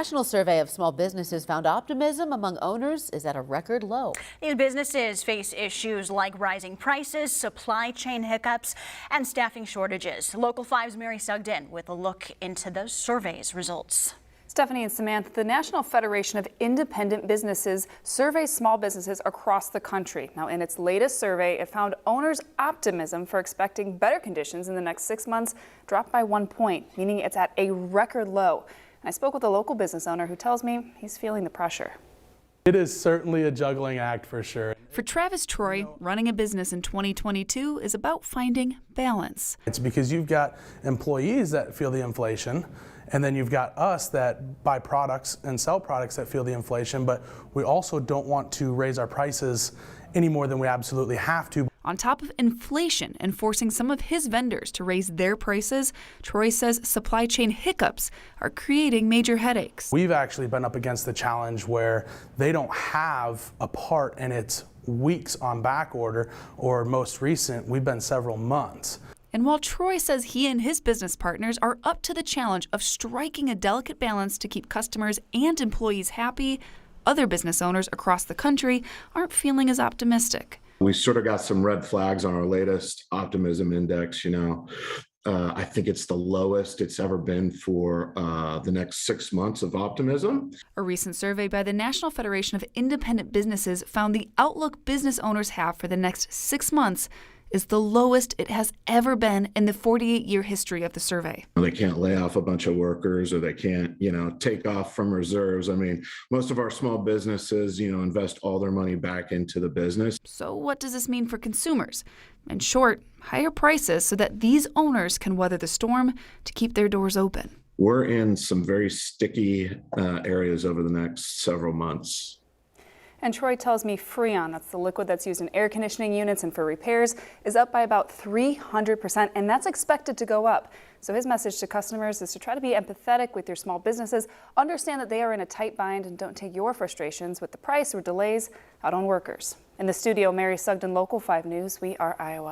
National survey of small businesses found optimism among owners is at a record low. These businesses face issues like rising prices, supply chain hiccups, and staffing shortages. Local 5's Mary Sugden with a look into those surveys results. Stephanie and Samantha, the National Federation of Independent Businesses surveys small businesses across the country. Now, in its latest survey, it found owners' optimism for expecting better conditions in the next 6 months dropped by 1 point, meaning it's at a record low. I spoke with a local business owner who tells me he's feeling the pressure. It is certainly a juggling act for sure. For Travis Troy, running a business in 2022 is about finding balance. It's because you've got employees that feel the inflation, and then you've got us that buy products and sell products that feel the inflation, but we also don't want to raise our prices any more than we absolutely have to. On top of inflation and forcing some of his vendors to raise their prices, Troy says supply chain hiccups are creating major headaches. We've actually been up against the challenge where they don't have a part and it's weeks on back order, or most recent, we've been several months. And while Troy says he and his business partners are up to the challenge of striking a delicate balance to keep customers and employees happy, other business owners across the country aren't feeling as optimistic. We sort of got some red flags on our latest optimism index. I think it's the lowest it's ever been for the next 6 months of optimism. A recent survey by the National Federation of Independent Businesses found the outlook business owners have for the next 6 months is the lowest it has ever been in the 48-year history of the survey. They can't lay off a bunch of workers, or they can't, take off from reserves. I mean, most of our small businesses, invest all their money back into the business. So what does this mean for consumers? In short, higher prices so that these owners can weather the storm to keep their doors open. We're in some very sticky areas over the next several months. And Troy tells me Freon, that's the liquid that's used in air conditioning units and for repairs, is up by about 300%, and that's expected to go up. So his message to customers is to try to be empathetic with your small businesses, understand that they are in a tight bind, and don't take your frustrations with the price or delays out on workers. In the studio, Mary Sugden, Local 5 News, we are Iowa.